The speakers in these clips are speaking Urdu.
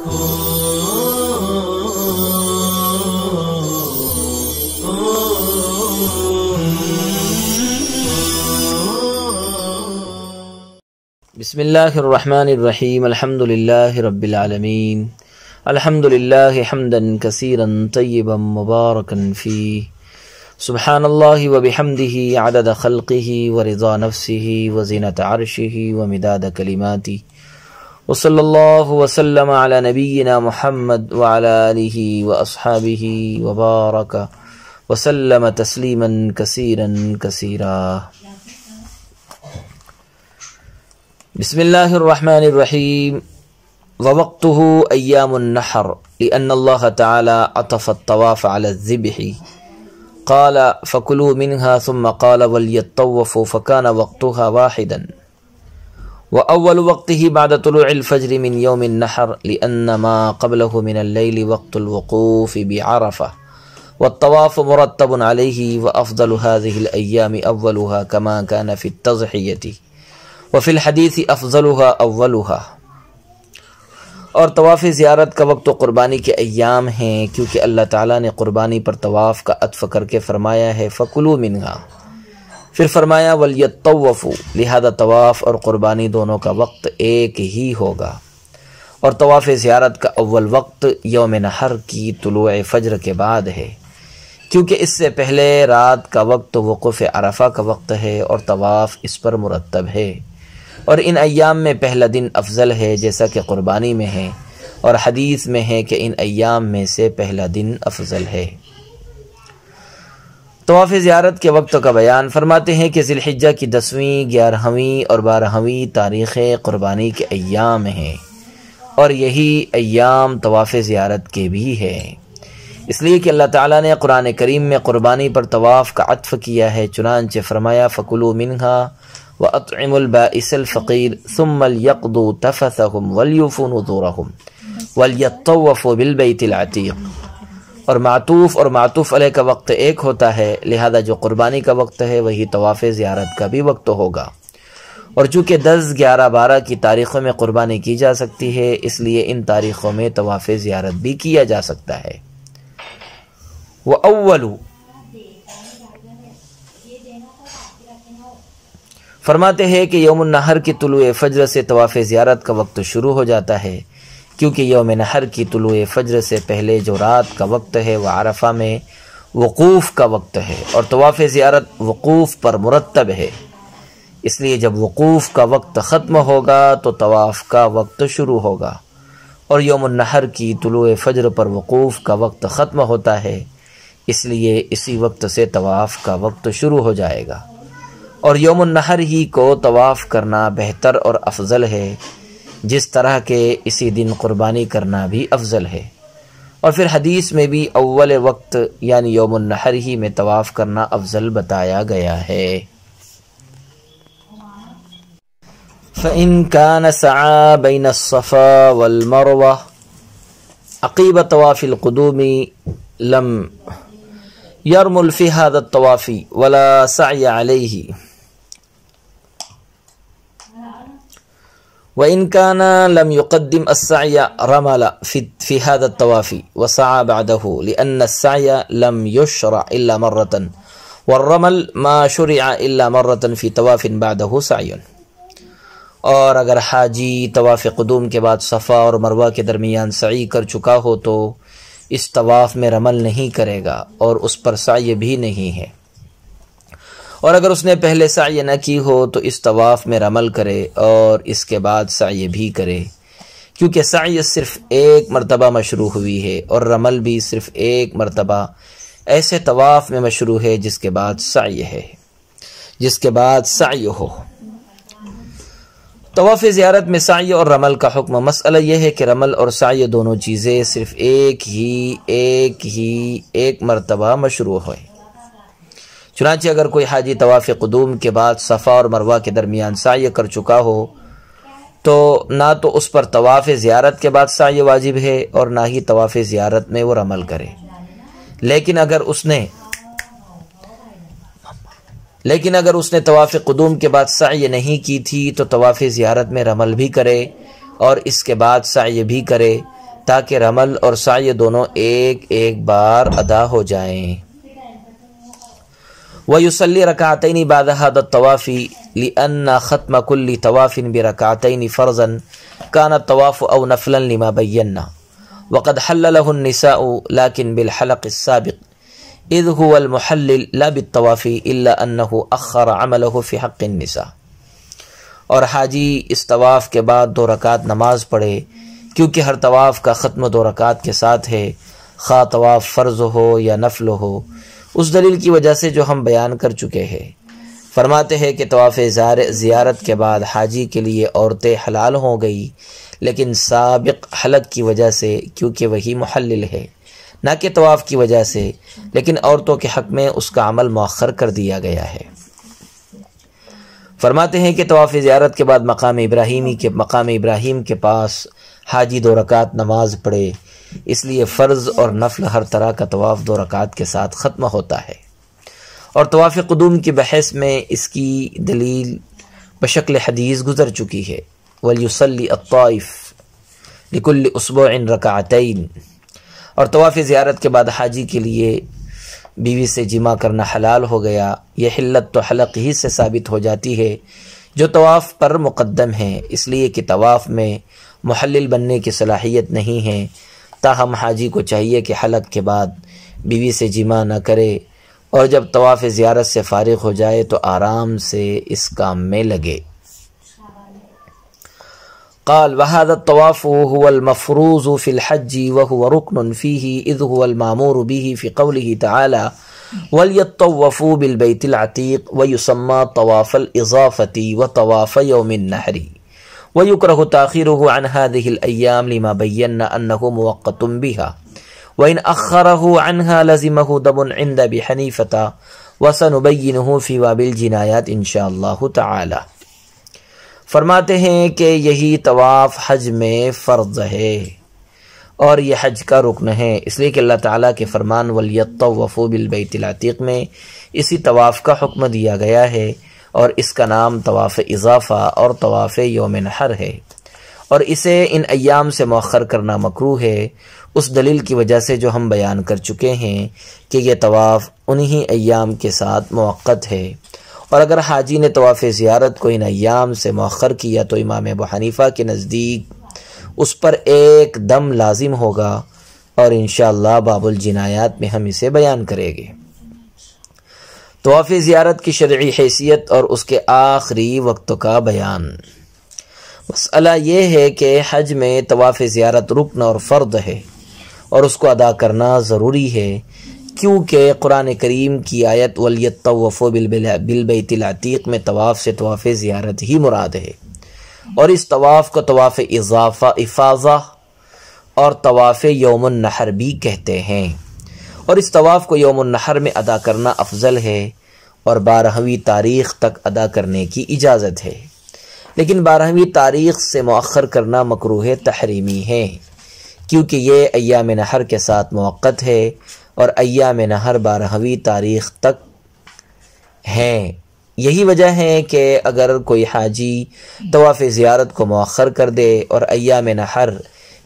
بسم اللہ الرحمن الرحیم الحمد للہ رب العالمین الحمد للہ حمدا کثیرا طیبا مبارکا فیہ سبحان اللہ وبحمدہ عدد خلقہ ورضا نفسہ وزنۃ عرشہ ومداد کلماتہ وصلی اللہ وسلم علی نبینا محمد وعلی آلہ واصحابہ وبارک وسلم تسلیما کثیرا کثیرا۔ بسم اللہ الرحمن الرحیم ووقته ایام النحر لأن اللہ تعالی عطف الطواف على الذبح قال فكلوا منها ثم قال وليطوفوا فكان وقتها واحدا وأول وقته بعد طلوع الفجر من يوم النحر لأن ما قبله من الليل وقت الوقوف بعرفة والطواف مرتب عليه وأفضل هذه الأيام أولها كما كان في التضحية وفي الحديث افضلها اولها۔ اور طواف زیارت کا وقت و قربانی کے ایام ہیں، کیونکہ اللہ تعالیٰ نے قربانی پر طواف کا عطف کر کے فرمایا ہے فَكُلُوا مِنْهَا، پھر فرمایا وَلْيَطَّوَّفُوا، لہذا طواف اور قربانی دونوں کا وقت ایک ہی ہوگا۔ اور طواف زیارت کا اول وقت یوم نحر کی طلوع فجر کے بعد ہے، کیونکہ اس سے پہلے رات کا وقت وقوف عرفہ کا وقت ہے اور طواف اس پر مرتب ہے۔ اور ان ایام میں پہلا دن افضل ہے، جیسا کہ قربانی میں ہے، اور حدیث میں ہے کہ ان ایام میں سے پہلا دن افضل ہے۔ طواف زیارت کے وقت کا بیان فرماتے ہیں کہ ذی الحجہ کی 10ویں، 11ویں اور 12ویں تاریخیں قربانی کے ایام ہیں، اور یہی ایام طواف زیارت کے بھی ہیں، اس لیے کہ اللہ تعالیٰ نے قرآن کریم میں قربانی پر طواف کا عطف کیا ہے، چنانچہ فرمایا فَكُلُوا مِنْهَا وَأَطْعِمُوا الْبَائِسَ الْفَقِيرَ ثُمَّ لْيَقْضُوا تَفَثَهُمْ وَلْيُوفُوا نُذُورَهُمْ وَلْيَطَّوَّفُوا بِالْبَيْتِ الْعَتِيقِ۔ اور معطوف علیہ کا وقت ایک ہوتا ہے، لہذا جو قربانی کا وقت ہے وہی طواف زیارت کا بھی وقت ہوگا۔ اور چونکہ 10، 11، 12 کی تاریخوں میں قربانی کی جا سکتی ہے، اس لیے ان تاریخوں میں طواف زیارت بھی کیا جا سکتا ہے۔ وَأَوَّلُ، فرماتے ہیں کہ یوم النحر کی طلوع فجر سے طواف زیارت کا وقت شروع ہو جاتا ہے، کیونکہ یوم نحر کی طلوع فجر سے پہلے جو رات کا وقت ہے وہ عرفہ میں وقوف کا وقت ہے، اور طواف زیارت وقوف پر مرتب ہے، اس لیے جب وقوف کا وقت ختم ہوگا تو طواف کا وقت شروع ہوگا، اور یوم النحر کی طلوع فجر پر وقوف کا وقت ختم ہوتا ہے، اس لیے اسی وقت سے طواف کا وقت شروع ہو جائے گا۔ اور یوم النحر ہی کو طواف کرنا بہتر اور افضل ہے، جس طرح کہ اسی دن قربانی کرنا بھی افضل ہے، اور پھر حدیث میں بھی اول وقت یعنی یوم النحر ہی میں طواف کرنا افضل بتایا گیا ہے۔ فَإِن كَانَ سَعَى بَيْنَ الصَّفَا وَالْمَرْوَةِ عقیب طواف القدوم لم يرمل في هذا الطواف ولا سعي عليه، وإن كان لم يقدم السعي رمل في هذا الطواف وسعى بعده، لأن السعي لم يشرع إلا مرة والرمل ما شرع إلا مرة في طواف بعده سعي۔ اور اگر حاجی طواف قدوم کے بعد صفا اور مروہ کے درمیان سعی کر چکا ہو تو اس طواف میں رمل نہیں کرے گا اور اس پر سعی بھی نہیں ہے، اور اگر اس نے پہلے سعی نہ کی ہو تو اس طواف میں رمل کرے اور اس کے بعد سعی بھی کرے، کیونکہ سعی صرف ایک مرتبہ مشروع ہوئی ہے، اور رمل بھی صرف ایک مرتبہ ایسے طواف میں مشروع ہے جس کے بعد سعی ہو۔ طواف زیارت میں سعی اور رمل کا حکم، مسئلہ یہ ہے کہ رمل اور سعی دونوں چیزیں صرف ایک مرتبہ مشروع ہوئے، چنانچہ اگر کوئی حاجی طواف قدوم کے بعد صفا اور مروہ کے درمیان سعی کر چکا ہو تو نہ تو اس پر طواف زیارت کے بعد سعی واجب ہے اور نہ ہی طواف زیارت میں وہ رمل کرے، لیکن اگر اس نے طواف قدوم کے بعد سعی نہیں کی تھی تو طواف زیارت میں رمل بھی کرے اور اس کے بعد سعی بھی کرے، تاکہ رمل اور سعی دونوں ایک ایک بار ادا ہو جائیں۔ وَيُصَلِّ رَكَعَتَيْنِ بَعْدَ هَذَا الطَّوَافِ لِأَنَّ خَتْمَ كُلِّ طَوَافٍ بِرَكَعَتَيْنِ فَرْضًا كَانَ الطَّوَافُ أَوْ نَفْلًا لِمَا بَيَّنَّا وَقَدْ حَلَّلَهُ النِّسَاءُ لَكِنْ بِالْحَلَقِ السَّابِقِ إِذْ هُوَ الْمُحَلِّلُ لَا بِالطَّوَافِ إِلَّا أَنَّهُ أَخَّرَ عَمَلَهُ فِي حَقِّ النِّسَاءِ۔ اور حاجی اس طواف کے بعد 2 رکعت نماز پڑھے، کیونکہ ہر طواف کا ختم 2 رکعت کے ساتھ ہے، خواہ طواف فرض ہو یا نفل ہو، اس دلیل کی وجہ سے جو ہم بیان کر چکے ہیں۔ فرماتے ہیں کہ طواف زیارت کے بعد حاجی کے لیے عورتیں حلال ہو گئی، لیکن سابق حلق کی وجہ سے، کیونکہ وہی محلل ہے، نہ کہ طواف کی وجہ سے، لیکن عورتوں کے حق میں اس کا عمل مؤخر کر دیا گیا ہے۔ فرماتے ہیں کہ طواف زیارت کے بعد مقام ابراہیم کے پاس حاجی 2 رکعت نماز پڑھے، اس لیے فرض اور نفل ہر طرح کا طواف 2 رکعت کے ساتھ ختم ہوتا ہے۔ اور طواف قدوم کی بحث میں اس کی دلیل بشکل حدیث گزر چکی ہے۔ وَلْيُصَلِّ الطَّائِفُ لِكُلِّ أُسْبُوعٍ رَكَعَتَيْنِ۔ اور طواف زیارت کے بعد حاجی کے لیے بیوی سے جمع کرنا حلال ہو گیا۔ یہ حلت تو حلق ہی سے ثابت ہو جاتی ہے جو طواف پر مقدم ہے، اس لیے کہ طواف میں محلل بننے کی صلاحیت نہیں ہے، تاہم حاجی کو چاہیے کہ حلق کے بعد بیوی سے جمع نہ کرے، اور جب طواف زیارت سے فارغ ہو جائے تو آرام سے اس کام میں لگے۔ قال وهذا الطواف هو المفروض في الحج وهو ركن فيه إذ هو المأمور به في قوله تعالى وليطوفوا بالبيت العتيق ويسمى طواف الإضافة وطواف يوم النحر ويكره تأخيره عن هذه الأيام لما بينا أنه موقت بها وإن أخره عنها لزمه دم عند أبي حنيفة وسنبينه في باب الجنايات إن شاء الله تعالى۔ فرماتے ہیں کہ یہی طواف حج میں فرض ہے اور یہ حج کا رکن ہے، اس لیے کہ اللہ تعالیٰ کے فرمان وَلْيَطَّوَّفُوا بِالْبَيْتِ الْعَتِيقِ میں اسی طواف کا حکم دیا گیا ہے، اور اس کا نام طواف اضافہ اور طواف یوم نحر ہے، اور اسے ان ایام سے مؤخر کرنا مکروہ ہے، اس دلیل کی وجہ سے جو ہم بیان کر چکے ہیں کہ یہ طواف انہی ایام کے ساتھ موقت ہے، اور اگر حاجی نے طواف زیارت کو ان ایام سے مؤخر کیا تو امام ابو حنیفہ کے نزدیک اس پر ایک دم لازم ہوگا، اور انشاءاللہ باب الجنایات میں ہم اسے بیان کریں گے۔ طواف زیارت کی شرعی حیثیت اور اس کے آخری وقت کا بیان۔ مسئلہ یہ ہے کہ حج میں طواف زیارت رکن اور فرض ہے، اور اس کو ادا کرنا ضروری ہے، کیونکہ قرآن کریم کی آیت وَلْيَطَّوَّفُوا بِالْبَيْتِ الْعَتِيقِ میں طواف سے طواف زیارت ہی مراد ہے، اور اس طواف کو طواف افاضہ اور طواف یوم النحر بھی کہتے ہیں، اور اس طواف کو یوم النحر میں ادا کرنا افضل ہے، اور 12ویں تاریخ تک ادا کرنے کی اجازت ہے، لیکن 12ویں تاریخ سے مؤخر کرنا مکروہ تحریمی ہے، کیونکہ یہ ایام نحر کے ساتھ موقت ہے، اور ایام نحر 12ویں تاریخ تک ہیں۔ یہی وجہ ہے کہ اگر کوئی حاجی طواف زیارت کو مؤخر کر دے اور ایام نحر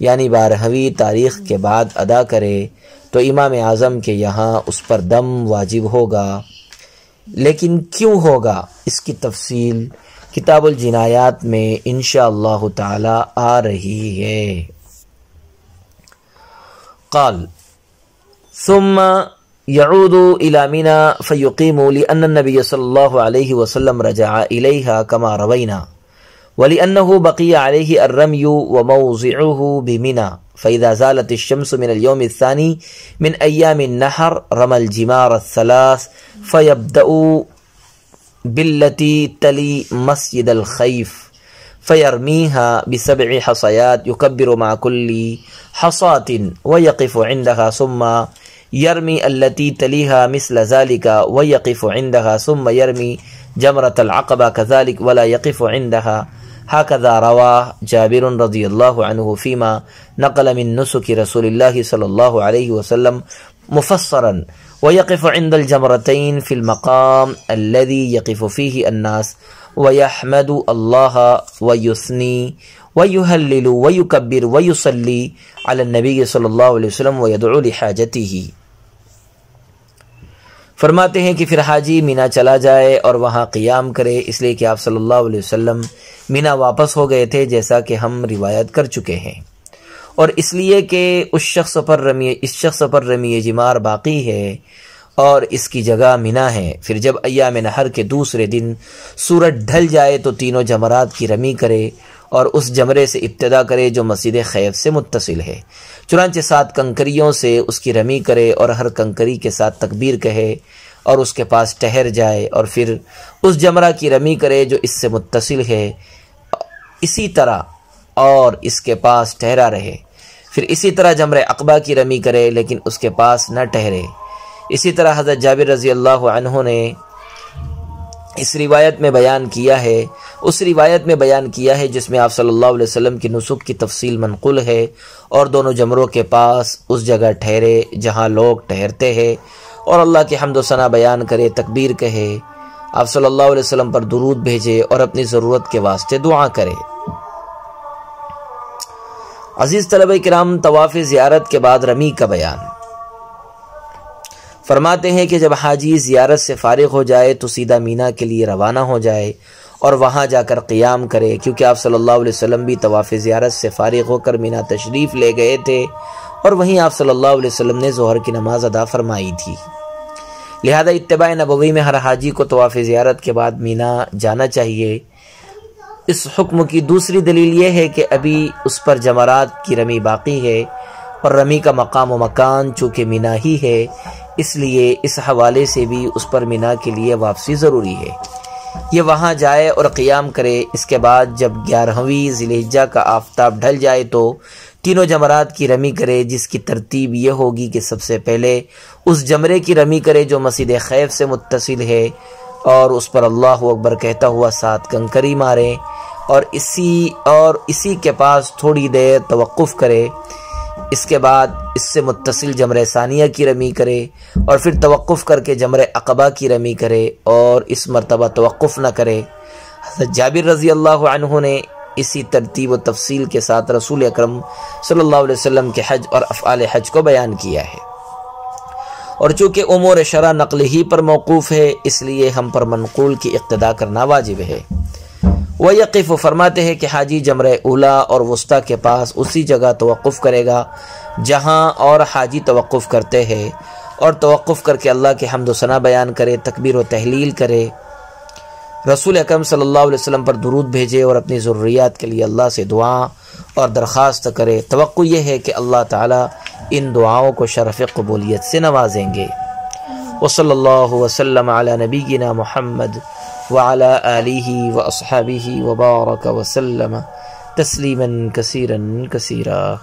یعنی 12ویں تاریخ کے بعد ادا کرے تو امام اعظم کے یہاں اس پر دم واجب ہوگا، لیکن کیوں ہوگا اس کی تفصیل کتاب الجنایات میں انشاءاللہ تعالی آ رہی ہے۔ قال ثم يعود إلى منى فيقيم لأن النبي صلى الله عليه وسلم رجع إليها كما روينا، ولأنه بقي عليه الرمي وموضعه بمنى، فإذا زالت الشمس من اليوم الثاني من أيام النحر رمى الجمار الثلاث فيبدأ بالتي تلي مسجد الخيف فيرميها ب7 حصيات يكبر مع كل حصاة ويقف عندها ثم يرمي التي تليها مثل ذلك ويقف عندها ثم يرمي جمرة العقبة كذلك ولا يقف عندها، هكذا رواه جابر رضي الله عنه فيما نقل من نسك رسول الله صلى الله عليه وسلم مفسرا، ويقف عند الجمرتين في المقام الذي يقف فيه الناس ويحمد الله ويثني وَيُهَلِّلُ وَيُكَبِّرُ وَيُصَلِّي عَلَى النَّبِيِّ صلی اللہ علیہ وسلم وَيَدْعُو لِحَاجَتِهِ۔ فرماتے ہیں کہ پھر حاجی مینا چلا جائے اور وہاں قیام کرے، اس لیے کہ آپ صلی اللہ علیہ وسلم مینا واپس ہو گئے تھے، جیسا کہ ہم روایت کر چکے ہیں، اور اس لیے کہ اس شخص پر رمی جمار باقی ہے اور اس کی جگہ مینا ہے۔ پھر جب ایام نحر کے دوسرے دن سورج ڈھل جائے تو تینوں جمرات کی رمی کرے اور اس جمرے سے ابتدا کرے جو مسجد خیف سے متصل ہے، چنانچہ 7 کنکریوں سے اس کی رمی کرے اور ہر کنکری کے ساتھ تکبیر کہے اور اس کے پاس ٹھہر جائے، اور پھر اس جمرہ کی رمی کرے جو اس سے متصل ہے اسی طرح اور اس کے پاس ٹھہرا رہے، پھر اسی طرح جمرہ عقبہ کی رمی کرے لیکن اس کے پاس نہ ٹھہرے۔ اسی طرح حضرت جابر رضی اللہ عنہ نے اس روایت میں بیان کیا ہے جس میں آپ صلی اللہ علیہ وسلم کی نسک کی تفصیل منقول ہے، اور دونوں جمروں کے پاس اس جگہ ٹھہرے جہاں لوگ ٹھہرتے ہیں اور اللہ کی حمد و ثنا بیان کرے، تکبیر کہے، آپ صلی اللہ علیہ وسلم پر درود بھیجے اور اپنی ضرورت کے واسطے دعا کرے۔ عزیز طلبہ کرام، طواف زیارت کے بعد رمی کا بیان۔ فرماتے ہیں کہ جب حاجی زیارت سے فارغ ہو جائے تو سیدھا مینا کے لیے روانہ ہو جائے اور وہاں جا کر قیام کرے، کیونکہ آپ صلی اللہ علیہ وسلم بھی طواف زیارت سے فارغ ہو کر مینا تشریف لے گئے تھے اور وہیں آپ صلی اللہ علیہ وسلم نے ظہر کی نماز ادا فرمائی تھی۔ لہذا اتباع نبوی میں ہر حاجی کو طواف زیارت کے بعد مینا جانا چاہیے۔ اس حکم کی دوسری دلیل یہ ہے کہ ابھی اس پر جمرات کی رمی باقی ہے اور رمی کا مقام و مکان چونکہ مینا ہی ہے، اس لیے اس حوالے سے بھی اس پر مینا کے لیے واپسی ضروری ہے۔ یہ وہاں جائے اور قیام کرے۔ اس کے بعد جب 11ویں ذی الحجہ کا آفتاب ڈھل جائے تو تینوں جمرات کی رمی کرے، جس کی ترتیب یہ ہوگی کہ سب سے پہلے اس جمرے کی رمی کرے جو مسجد خیف سے متصل ہے اور اس پر اللہ اکبر کہتا ہوا 7 کنکری مارے اور اسی کے پاس تھوڑی دیر توقف کرے۔ اس کے بعد اس سے متصل جمرہ ثانیہ کی رمی کرے اور پھر توقف کر کے جمرہ عقبہ کی رمی کرے اور اس مرتبہ توقف نہ کرے۔ حضرت جابر رضی اللہ عنہ نے اسی ترتیب و تفصیل کے ساتھ رسول اکرم صلی اللہ علیہ وسلم کے حج اور افعال حج کو بیان کیا ہے، اور چونکہ امور شرع نقل ہی پر موقوف ہے اس لیے ہم پر منقول کی اقتداء کرنا واجب ہے۔ وَيَقِفُ فرماتے ہیں کہ حاجی جمرہ اولا اور وسطیٰ کے پاس اسی جگہ توقف کرے گا جہاں اور حاجی توقف کرتے ہیں، اور توقف کر کے اللہ کے حمد و ثنا بیان کرے، تکبیر و تحلیل کرے، رسول اکرم صلی اللہ علیہ وسلم پر درود بھیجے اور اپنی ضروریات کے لیے اللہ سے دعا اور درخواست کرے۔ توقع یہ ہے کہ اللہ تعالیٰ ان دعاؤں کو شرف قبولیت سے نوازیں گے۔ وصلی اللہ وسلم علی نبینا محمد وعلى آلہ واصحابہ وبارک وسلم تسلیما کثیرا کثیرا۔